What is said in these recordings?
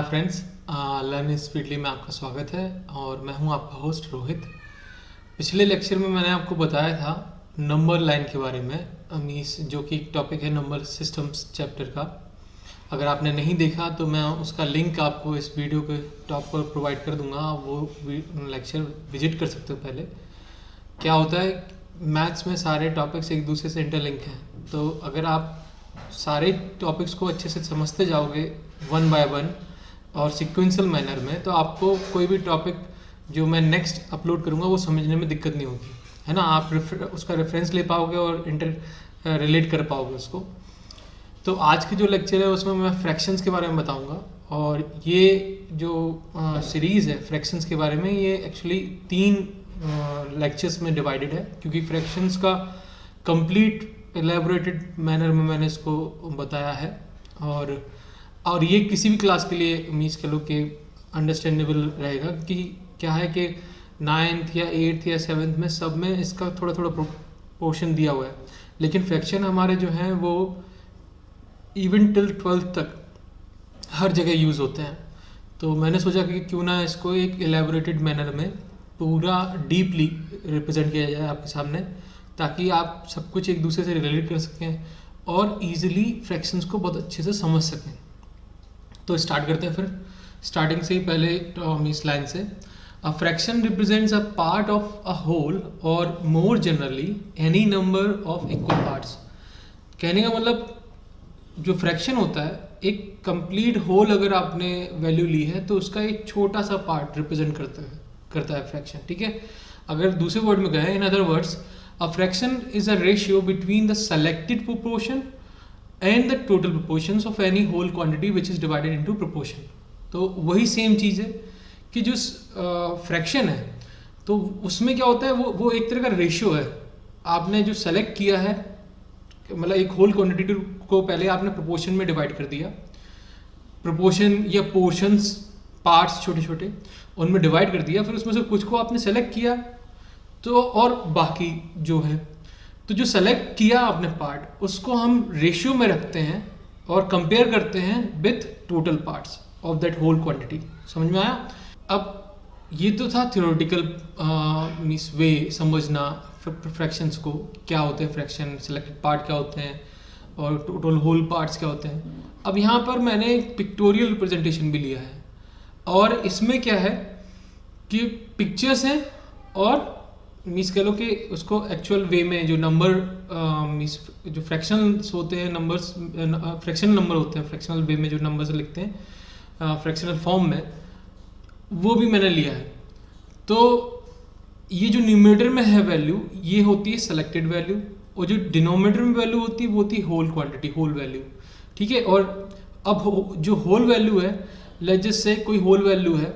Friends, learn speedly में आपका स्वागत है और मैं हूं आपका होस्ट रोहित। पिछले लेक्चर में मैंने आपको बताया था नंबर लाइन के बारे में, मीन्स जो कि एक टॉपिक है नंबर सिस्टम्स चैप्टर का। अगर आपने नहीं देखा तो मैं उसका लिंक आपको इस वीडियो के टॉप पर प्रोवाइड कर दूंगा, आप वो लेक्चर विजिट कर सकते हो। पहले क्या होता है, मैथ्स में सारे टॉपिक्स एक दूसरे से इंटरलिंक हैं, तो अगर आप सारे टॉपिक्स को अच्छे से समझते जाओगे वन बाय वन और सिक्वेंशियल मैनर में, तो आपको कोई भी टॉपिक जो मैं नेक्स्ट अपलोड करूँगा वो समझने में दिक्कत नहीं होगी, है ना। आप उसका रेफरेंस ले पाओगे और रिलेट कर पाओगे उसको। तो आज की जो लेक्चर है उसमें मैं फ्रैक्शंस के बारे में बताऊंगा, और ये जो सीरीज़ है फ्रैक्शंस के बारे में, ये एक्चुअली 3 लेक्चर्स में डिवाइडेड है, क्योंकि फ्रैक्शंस का कंप्लीट एलेबोरेटेड मैनर में मैंने इसको बताया है। और ये किसी भी क्लास के लिए मीन्स कह लो कि अंडरस्टैंडेबल रहेगा, कि क्या है कि 9th या 8th या 7th में सब में इसका थोड़ा थोड़ा पोर्शन दिया हुआ है, लेकिन फ्रैक्शन हमारे जो हैं वो इवन टिल 12th तक हर जगह यूज़ होते हैं। तो मैंने सोचा कि क्यों ना इसको एक एलेबोरेटेड मैनर में पूरा डीपली रिप्रेजेंट किया जाए आपके सामने, ताकि आप सब कुछ एक दूसरे से रिलेट कर सकें और इजीली फ्रैक्शंस को बहुत अच्छे से समझ सकें। तो स्टार्ट करते हैं। फिर स्टार्टिंग से ही पहले इस लाइन से, a fraction represents a part of a whole और more generally any number of equal parts. कहने का मतलब जो फ्रैक्शन होता है, एक कंप्लीट होल अगर आपने वैल्यू ली है तो उसका एक छोटा सा पार्ट रिप्रेजेंट करता है फ्रैक्शन, ठीक है। अगर दूसरे वर्ड में कहें, in other words, a fraction is a ratio between the selected proportion and the total proportions of any whole quantity which is divided into proportion. तो वही सेम चीज़ है कि जो फ्रैक्शन है तो उसमें क्या होता है, वो एक तरह का रेशियो है। आपने जो सेलेक्ट किया है, मतलब एक होल क्वांटिटी को पहले आपने प्रोपोर्शन में डिवाइड कर दिया, प्रोपोर्शन या पोर्शंस, पार्ट्स छोटे छोटे उनमें डिवाइड कर दिया, फिर उसमें से कुछ को आपने सेलेक्ट किया, तो और बाकी जो है, तो जो सेलेक्ट किया आपने पार्ट उसको हम रेशियो में रखते हैं और कंपेयर करते हैं with total parts of that whole quantity. समझ में आया? अब ये तो था थियोरेटिकल मीन्स वे समझना फ्रैक्शंस को, क्या होते हैं फ्रैक्शन, सेलेक्टेड पार्ट क्या होते हैं और टोटल होल पार्ट्स क्या होते हैं। अब यहाँ पर मैंने एक पिक्टोरियल रिप्रेजेंटेशन भी लिया है, और इसमें क्या है कि पिक्चर्स हैं और मीन्स कह लो कि उसको एक्चुअल वे में जो नंबर मीन्स जो फ्रैक्शनल्स होते हैं, नंबर्स फ्रैक्शनल नंबर होते हैं, फ्रैक्शनल वे में जो नंबर्स लिखते हैं फ्रैक्शनल फॉर्म में, वो भी मैंने लिया है। तो ये जो न्यूमरेटर में है वैल्यू, ये होती है सेलेक्टेड वैल्यू, और जो डिनोमिनेटर में वैल्यू होती है वो होती है होल क्वांटिटी, होल वैल्यू, ठीक है। और अब जो होल वैल्यू है, लेट्स जस्ट से कोई होल वैल्यू है,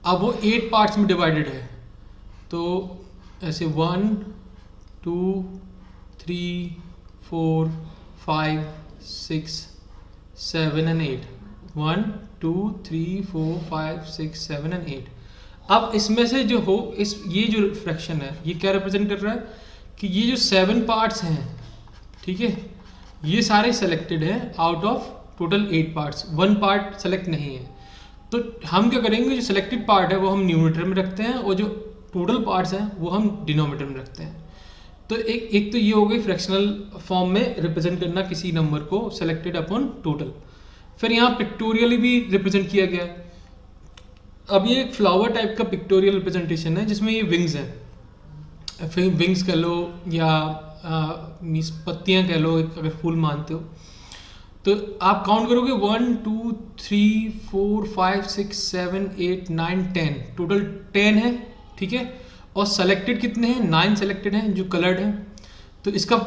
अब वो 8 पार्ट्स में डिवाइडेड है, तो ऐसे 1 2 3 4 5 6 7 एंड 8, 1 2 3 4 5 6 7 एंड 8। अब इसमें से जो हो ये जो फ्रैक्शन है, ये क्या रिप्रेजेंट कर रहा है कि ये जो 7 पार्ट्स हैं, ठीक है, ये सारे सेलेक्टेड हैं out of total 8 parts, 1 part select नहीं है। तो हम क्या करेंगे, जो सेलेक्टेड पार्ट है वो हम न्यूमरेटर में रखते हैं, और जो टोटल पार्ट्स हैं वो हम डिनोमिनेटर में रखते हैं। तो एक तो ये हो गई फ्रैक्शनल फॉर्म में रिप्रेजेंट करना किसी नंबर को, सेलेक्टेड अपॉन टोटल। फिर यहाँ पिक्टोरियली भी रिप्रेजेंट किया गया है। अब ये एक फ्लावर टाइप का पिक्टोरियल रिप्रेजेंटेशन है, जिसमें ये विंग्स हैं, फिर विंग्स कह लो या मीन्स पत्तियाँ कह लो, अगर फूल मानते हो। तो आप काउंट करोगे 1 2 3 4 5 6 7 8 9 10, टोटल 10 है, ठीक है। और सेलेक्टेड कितने हैं? 9 सेलेक्टेड हैं जो कलर्ड हैं। तो इसका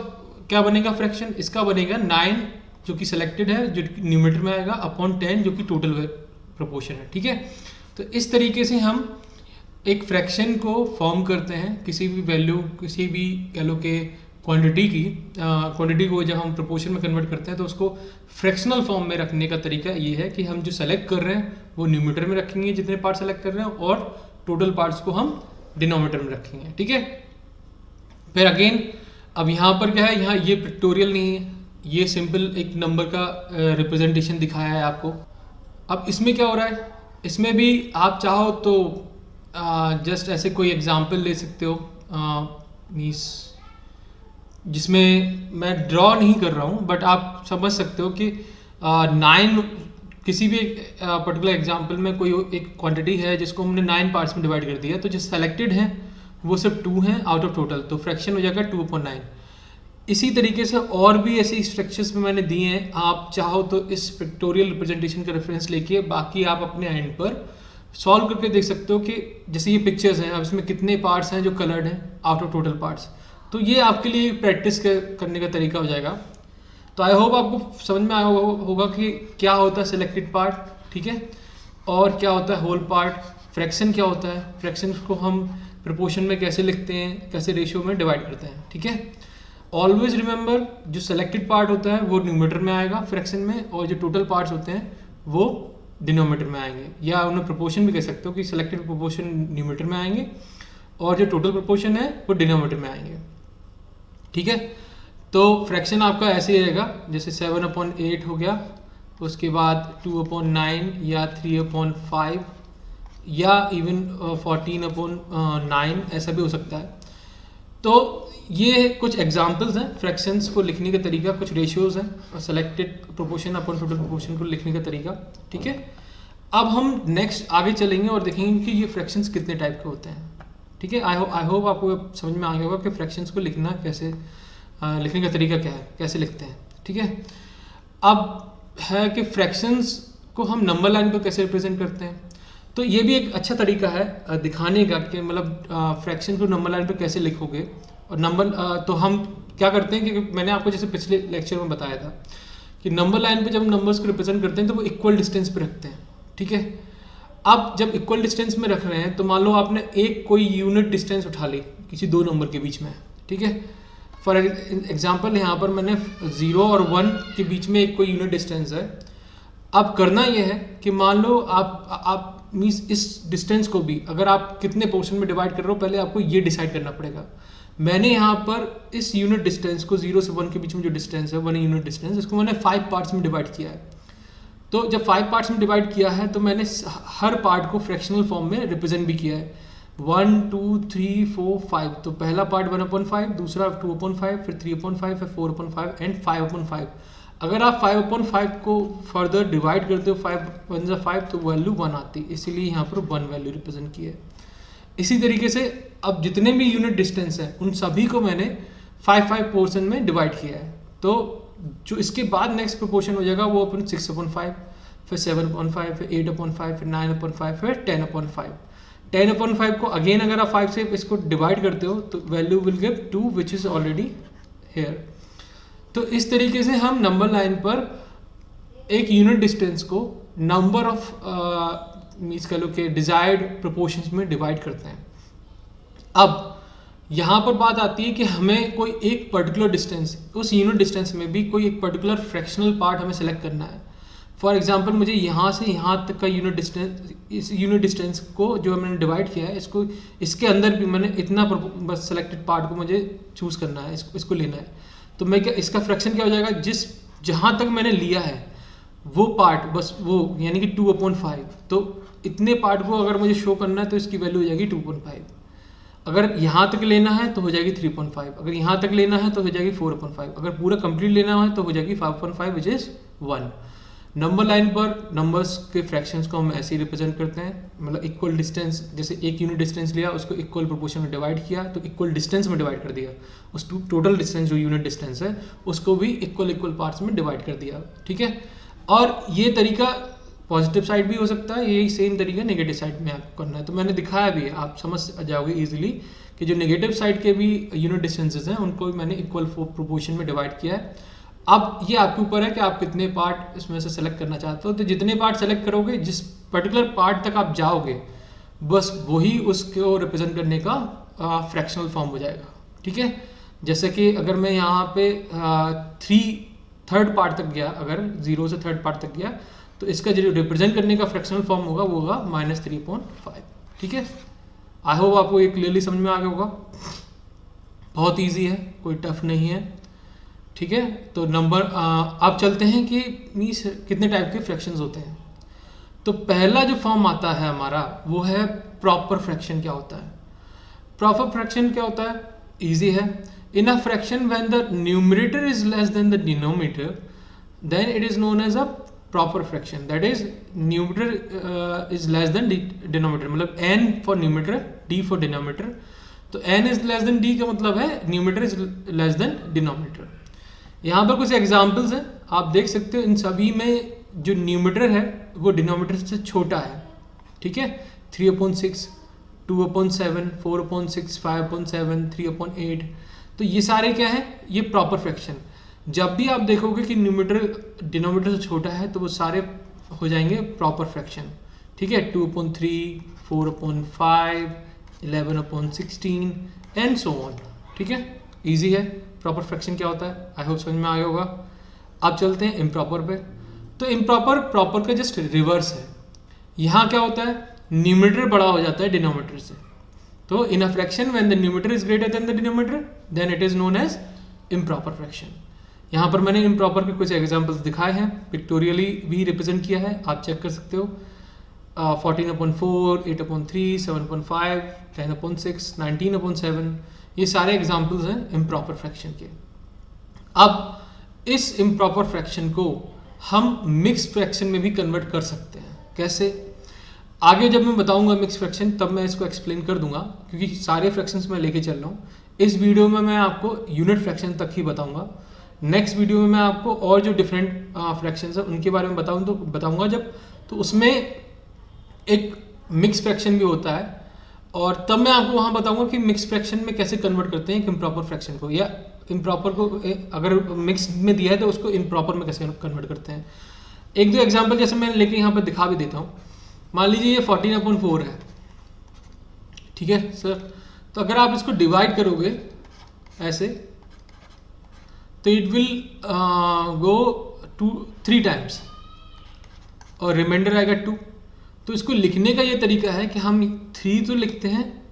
क्या बनेगा फ्रैक्शन? इसका बनेगा 9 जो कि सेलेक्टेड है, जो न्यूमरेटर में आएगा, अपॉन 10 जो कि टोटल प्रोपोर्शन है, ठीक है। तो इस तरीके से हम एक फ्रैक्शन को फॉर्म करते हैं, किसी भी वैल्यू, किसी भी कह लो कि क्वांटिटी को जब हम प्रोपोर्शन में कन्वर्ट करते हैं, तो उसको फ्रैक्शनल फॉर्म में रखने का तरीका ये है कि हम जो सेलेक्ट कर रहे हैं वो न्यूमरेटर में रखेंगे जितने पार्ट सेलेक्ट कर रहे हैं, और टोटल पार्ट्स को हम डिनोमिनेटर में रखेंगे, ठीक है। फिर अगेन अब यहाँ पर क्या है, यहाँ ये पिक्टोरियल नहीं है, ये सिंपल एक नंबर का रिप्रेजेंटेशन दिखाया है आपको। अब इसमें क्या हो रहा है, इसमें भी आप चाहो तो जस्ट ऐसे कोई एग्जांपल ले सकते हो, मीन्स जिसमें मैं ड्रॉ नहीं कर रहा हूँ बट आप समझ सकते हो कि 9 किसी भी पर्टिकुलर एग्जांपल में कोई एक क्वांटिटी है जिसको हमने 9 पार्ट्स में डिवाइड कर दिया, तो जो सेलेक्टेड है वो सिर्फ 2 हैं आउट ऑफ टोटल, तो फ्रैक्शन हो जाएगा 2/9। इसी तरीके से और भी ऐसे स्ट्रक्चर्स में मैंने दिए हैं, आप चाहो तो इस पिक्टोरियल रिप्रेजेंटेशन का रेफरेंस लेके बाकी आप अपने एंड पर सॉल्व करके देख सकते हो कि जैसे ये पिक्चर्स हैं, अब इसमें कितने पार्ट्स हैं जो कलर्ड हैं आउट ऑफ टोटल पार्ट्स। तो ये आपके लिए प्रैक्टिस करने का तरीका हो जाएगा। तो आई होप आपको समझ में आया होगा कि क्या होता है सिलेक्टेड पार्ट, ठीक है, और क्या होता है होल पार्ट, फ्रैक्शन क्या होता है, फ्रैक्शन को हम प्रोपोर्शन में कैसे लिखते हैं, कैसे रेशियो में डिवाइड करते हैं, ठीक है। ऑलवेज रिमेंबर जो सेलेक्टेड पार्ट होता है वो न्यूमरेटर में आएगा फ्रैक्शन में, और जो टोटल पार्ट्स होते हैं वो डिनोमिनेटर में आएंगे, या उन्हें प्रोपोर्शन भी कह सकते हो कि सेलेक्टेड प्रोपोर्शन न्यूमरेटर में आएंगे और जो टोटल प्रोपोर्शन है वो डिनोमिनेटर में आएंगे, ठीक है। तो फ्रैक्शन आपका ऐसे ही रहेगा, जैसे 7/8 हो गया, उसके बाद 2/9 या 3/5 या इवन 14/9 ऐसा भी हो सकता है। तो ये कुछ एग्जांपल्स हैं फ्रैक्शंस को लिखने का तरीका, कुछ रेशियोज हैं और selected proportion upon total proportion को लिखने का तरीका, ठीक है। अब हम नेक्स्ट आगे चलेंगे और देखेंगे कि ये फ्रैक्शंस कितने टाइप के होते हैं, ठीक है। आई होप आपको समझ में आ गया होगा कि फ्रैक्शंस को लिखना कैसे, लिखने का तरीका क्या है, कैसे लिखते हैं, ठीक है। अब है कि फ्रैक्शंस को हम नंबर लाइन पर कैसे रिप्रेजेंट करते हैं, तो ये भी एक अच्छा तरीका है दिखाने का कि मतलब फ्रैक्शन को नंबर लाइन पे कैसे लिखोगे। और नंबर तो हम क्या करते हैं कि मैंने आपको जैसे पिछले लेक्चर में बताया था कि नंबर लाइन पे जब नंबर्स को रिप्रेजेंट करते हैं तो वो इक्वल डिस्टेंस पे रखते हैं, ठीक है। अब जब इक्वल डिस्टेंस में रख रहे हैं तो मान लो आपने एक कोई यूनिट डिस्टेंस उठा ली किसी दो नंबर के बीच में, ठीक है। फॉर एग्जाम्पल यहाँ पर मैंने 0 और 1 के बीच में एक कोई यूनिट डिस्टेंस है। अब करना यह है कि मान लो आप मीन्स इस डिस्टेंस को भी अगर आप कितने पोर्शन में डिवाइड कर रहे हो पहले आपको ये डिसाइड करना पड़ेगा। मैंने यहाँ पर इस यूनिट डिस्टेंस को 0 से 1 के बीच में जो डिस्टेंस है 1 यूनिट डिस्टेंस, इसको मैंने 5 पार्ट्स में डिवाइड किया है। तो जब 5 पार्ट्स में डिवाइड किया है तो मैंने हर पार्ट को फ्रैक्शनल फॉर्म में रिप्रेजेंट भी किया है, 1 2 3 4 5। तो पहला पार्ट 1/5, दूसरा 2/5, फिर 3/5, फिर 4/5 एंड 5/5। अगर आप 5/5 को फर्दर डिवाइड करते हो 5 1 5 तो वैल्यू 1 आती है, इसीलिए यहाँ पर 1 वैल्यू रिप्रेजेंट की है। इसी तरीके से अब जितने भी यूनिट डिस्टेंस हैं उन सभी को मैंने 5 पोर्शन में डिवाइड किया है। तो जो इसके बाद नेक्स्ट प्रोपोर्शन हो जाएगा वो अपन 6/5, फिर 7/5, फिर 8/5, फिर 9/5, फिर 10/5। 10/5 को अगेन अगर आप 5 से इसको डिवाइड करते हो तो value will give 2 which is already hair. तो इस तरीके से हम नंबर लाइन पर एक यूनिट डिस्टेंस को नंबर ऑफ मीन्स कह लो कि डिजायर्ड प्रोपोर्शंस में डिवाइड करते हैं। अब यहाँ पर बात आती है कि हमें कोई एक पर्टिकुलर डिस्टेंस, उस यूनिट डिस्टेंस में भी कोई एक पर्टिकुलर फ्रैक्शनल पार्ट हमें सेलेक्ट करना है। फॉर एग्जांपल मुझे यहाँ से यहाँ तक का यूनिट डिस्टेंस, इस यूनिट डिस्टेंस को जो मैंने डिवाइड किया है इसको, इसके अंदर भी मैंने इतना बस सेलेक्टेड पार्ट को मुझे चूज करना है, इसको लेना है। तो मैं क्या, इसका फ्रैक्शन क्या हो जाएगा, जहाँ तक मैंने लिया है वो पार्ट बस वो, यानी कि 2/5। तो इतने पार्ट को अगर मुझे शो करना है तो इसकी वैल्यू हो जाएगी 2/5। अगर यहाँ तक लेना है तो हो जाएगी 3/5, अगर यहाँ तक लेना है तो हो जाएगी 4/5, अगर पूरा कंप्लीट लेना है तो हो जाएगी 5/5 विच इज 1। नंबर लाइन पर नंबर्स के फ्रैक्शंस को हम ऐसे ही रिप्रेजेंट करते हैं, मतलब इक्वल डिस्टेंस, जैसे एक यूनिट डिस्टेंस लिया उसको इक्वल प्रोपोर्शन में डिवाइड किया तो इक्वल डिस्टेंस में डिवाइड कर दिया, उस टोटल डिस्टेंस जो यूनिट डिस्टेंस है उसको भी इक्वल पार्ट्स में डिवाइड कर दिया, ठीक है। और ये तरीका पॉजिटिव साइड भी हो सकता है, यही सेम तरीका नेगेटिव साइड में आपको करना है। तो मैंने दिखाया भी है, आप समझ जाओगे इजीली कि जो नेगेटिव साइड के भी यूनिट डिस्टेंसेस हैं उनको भी मैंने इक्वल प्रोपोर्शन में डिवाइड किया है। अब ये आपके ऊपर है कि आप कितने पार्ट इसमें से सेलेक्ट करना चाहते हो। तो जितने पार्ट सेलेक्ट करोगे, जिस पर्टिकुलर पार्ट तक आप जाओगे, बस वही उसको रिप्रेजेंट करने का फ्रैक्शनल फॉर्म हो जाएगा, ठीक है। जैसे कि अगर मैं यहाँ पे थर्ड पार्ट तक गया, अगर 0 से थर्ड पार्ट तक गया तो इसका जो रिप्रेजेंट करने का फ्रैक्शनल फॉर्म होगा वो होगा -3/5, ठीक है। आई होप आपको ये क्लियरली समझ में आ गया होगा। बहुत ईजी है, कोई टफ नहीं है, ठीक है। तो नंबर आप चलते हैं कि मीन्स कितने टाइप के फ्रैक्शंस होते हैं। तो पहला जो फॉर्म आता है हमारा वो है प्रॉपर फ्रैक्शन। क्या होता है प्रॉपर फ्रैक्शन? क्या होता है? इजी है। In a fraction when the numerator is less than the denominator then it is known as a proper fraction. That is numerator is less than denominator, मतलब n for numerator, d for denominator. तो n is less than d का मतलब है numerator is less than denominator. यहाँ पर कुछ examples हैं, आप देख सकते हो। इन सभी में जो न्यूमरेटर है वो डिनोमिनेटर से छोटा है, ठीक है। 3/6, 2/7, 4/6, 5/7, 3/8। तो ये सारे क्या है? ये प्रॉपर फ्रैक्शन। जब भी आप देखोगे कि न्यूमरेटर डिनोमिनेटर से छोटा है तो वो सारे हो जाएंगे प्रॉपर फ्रैक्शन, ठीक है। 2/3, 4/5, 11/16 एंड सो ऑन, ठीक है। इजी है। प्रॉपर फ्रैक्शन क्या होता है, आई होप समझ में आ गया होगा। अब चलते हैं इम्प्रॉपर पे। तो इम्प्रॉपर प्रॉपर का जस्ट रिवर्स है। यहाँ क्या होता है? न्यूमरेटर बड़ा हो जाता है डिनोमिनेटर से। तो in a fraction when the numerator is greater than the denominator then it is known as improper fraction. यहाँ पर मैंने इम्प्रॉपर के कुछ एग्जांपल्स दिखाए हैं, पिक्टोरियली भी रिप्रेजेंट किया है, आप चेक कर सकते हो। 14/4, 8/3, 7/5, 10/6, 19/7, ये सारे एग्जांपल्स हैं इम्प्रॉपर फ्रैक्शन के। अब इस इम्प्रॉपर फ्रैक्शन को हम मिक्स फ्रैक्शन में भी कन्वर्ट कर सकते हैं। कैसे? आगे जब मैं बताऊंगा मिक्स फ्रैक्शन तब मैं इसको एक्सप्लेन कर दूंगा, क्योंकि सारे फ्रैक्शंस मैं लेके चल रहा हूँ। इस वीडियो में मैं आपको यूनिट फ्रैक्शन तक ही बताऊंगा। नेक्स्ट वीडियो में मैं आपको और जो डिफरेंट फ्रैक्शंस है उनके बारे में बताऊंगा जब, तो उसमें एक मिक्स फ्रैक्शन भी होता है, और तब मैं आपको वहाँ बताऊंगा कि मिक्स फ्रैक्शन में कैसे कन्वर्ट करते हैं एक इम्प्रॉपर फ्रैक्शन को, या इम्प्रॉपर को अगर मिक्स में दिया है तो उसको इम्प्रॉपर में कैसे कन्वर्ट करते हैं। एक दो एग्जांपल जैसे मैं लेके यहाँ पर दिखा भी देता हूँ। मान लीजिए ये 14/4 है, ठीक है सर। तो अगर आप इसको डिवाइड करोगे ऐसे तो इट विल गो 3 टाइम्स और रिमाइंडर आएगा 2। तो इसको लिखने का ये तरीका है कि हम 3 तो लिखते हैं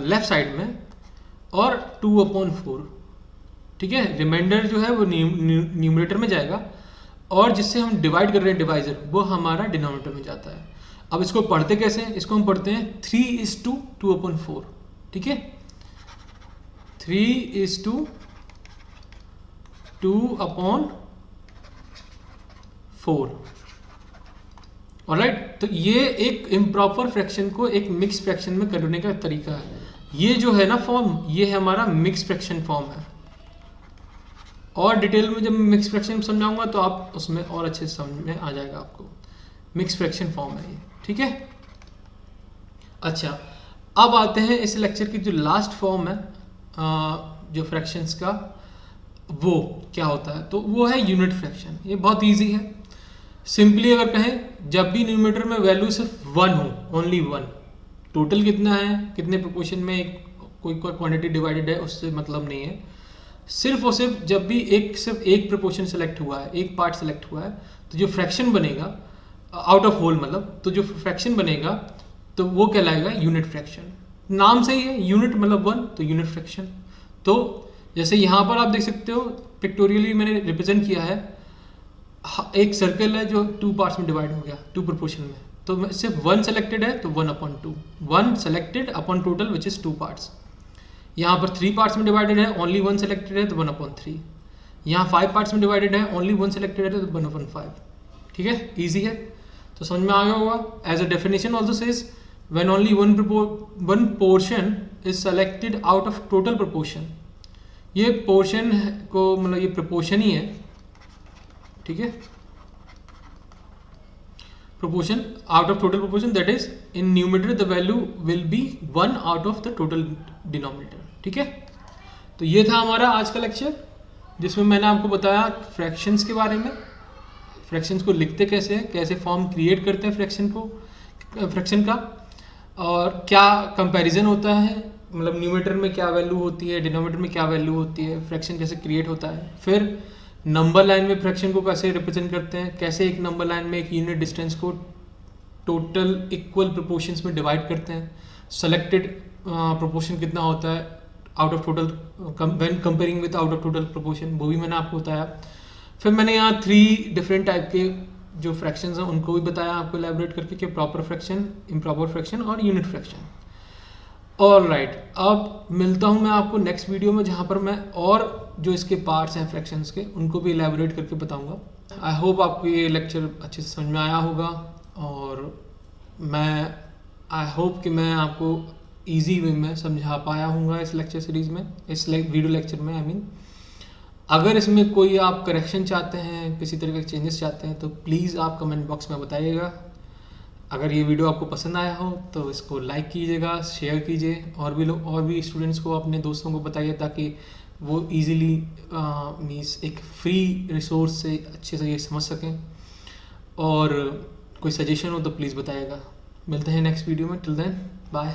लेफ्ट साइड में और 2/4, ठीक है। रिमाइंडर जो है वो न्यूमरेटर में जाएगा, और जिससे हम डिवाइड कर रहे हैं डिवाइजर, वो हमारा डिनोमिनेटर में जाता है। अब इसको पढ़ते कैसे हैं? इसको हम पढ़ते हैं 3:2/4, ठीक है। 3:2/4। ऑलराइट, तो ये एक इम्प्रॉपर फ्रैक्शन को एक मिक्स फ्रैक्शन में करने का तरीका है। ये जो है ना फॉर्म, ये है हमारा मिक्स फ्रैक्शन फॉर्म है। और डिटेल में जब मिक्स फ्रैक्शन समझाऊंगा तो आप उसमें और अच्छे से समझ में आ जाएगा आपको। मिक्स फ्रैक्शन फॉर्म है ये, ठीक है। अच्छा, अब आते हैं इस लेक्चर की जो लास्ट फॉर्म है जो फ्रैक्शंस का, वो क्या होता है? तो वो है यूनिट फ्रैक्शन। ये बहुत इजी है। सिंपली अगर कहें, जब भी न्यूमरेटर में वैल्यू सिर्फ 1 हो, ओनली 1, टोटल कितना है, कितने प्रोपोर्शन में कोई क्वांटिटी डिवाइडेड है, उससे मतलब नहीं है। सिर्फ और सिर्फ जब भी सिर्फ एक प्रोपोर्शन सेलेक्ट हुआ है, एक पार्ट सेलेक्ट हुआ है, तो जो फ्रैक्शन बनेगा आउट ऑफ होल, मतलब तो जो फ्रैक्शन बनेगा तो वो कहलाएगा यूनिट फ्रैक्शन। नाम से ही है, यूनिट मतलब 1, तो यूनिट फ्रैक्शन। तो जैसे यहाँ पर आप देख सकते हो, पिक्टोरियली मैंने रिप्रेजेंट किया है, एक सर्कल है जो 2 पार्ट्स में डिवाइड हो गया, 2 प्रोपोर्शन में। तो सिर्फ 1 सेलेक्टेड है तो 1/2, 1 selected upon total which is 2 parts. यहाँ पर 3 पार्ट्स में डिवाइडेड है, ओनली 1 सेलेक्टेड है तो 1/3। यहाँ 5 पार्ट्स में डिवाइडेड है, ओनली 1 सेलेक्टेड है तो 1/5, ठीक है। ईजी है, तो समझ में आ गया होगा। As a definition also says when only one portion is selected out of total proportion. ये पोर्शन को मतलब ये प्रोपोर्शन ही है, ठीक है। proportion out of total proportion, that is in numerator the value will be 1 out of the total denominator, ठीक है। तो ये था हमारा आज का लेक्चर, जिसमें मैंने आपको बताया फ्रैक्शंस के बारे में, फ्रैक्शंस को लिखते कैसे हैं, कैसे फॉर्म क्रिएट करते हैं फ्रैक्शन का, और क्या कंपैरिजन होता है, मतलब न्यूमरेटर में क्या वैल्यू होती है, डिनोमिनेटर में क्या वैल्यू होती है, फ्रैक्शन कैसे क्रिएट होता है। फिर नंबर लाइन में फ्रैक्शन को कैसे रिप्रेजेंट करते हैं, कैसे एक नंबर लाइन में एक यूनिट डिस्टेंस को टोटल इक्वल प्रोपोर्शंस में डिवाइड करते हैं, सेलेक्टेड प्रोपोर्शन कितना होता है out of total when comparing with out of total proportion, वो भी मैंने आपको बताया। फिर मैंने यहाँ 3 डिफरेंट टाइप के जो फ्रैक्शंस हैं उनको भी बताया आपको एलैबोरेट करके कि प्रॉपर फ्रैक्शन, इम्प्रॉपर फ्रैक्शन और यूनिट फ्रैक्शन। ऑल राइट, अब मिलता हूँ मैं आपको नेक्स्ट वीडियो में, जहाँ पर मैं और जो इसके पार्ट्स हैं फ्रैक्शंस के उनको भी एलैबोरेट करके बताऊँगा। आई होप आपको ये लेक्चर अच्छे से समझ में आया होगा, और मैं आई होप कि मैं आपको इजी वे में समझा पाया हूँगा इस लेक्चर सीरीज़ में, इस वीडियो लेक्चर में। आई मीन अगर इसमें कोई आप करेक्शन चाहते हैं, किसी तरह के चेंजेस चाहते हैं, तो प्लीज़ आप कमेंट बॉक्स में बताइएगा। अगर ये वीडियो आपको पसंद आया हो तो इसको लाइक कीजिएगा, शेयर कीजिए, और भी स्टूडेंट्स को, अपने दोस्तों को बताइए, ताकि वो इजीली मीन्स एक फ्री रिसोर्स से अच्छे से ये समझ सकें। और कोई सजेशन हो तो प्लीज़ बताइएगा। मिलते हैं नेक्स्ट वीडियो में, टिल देन बाय।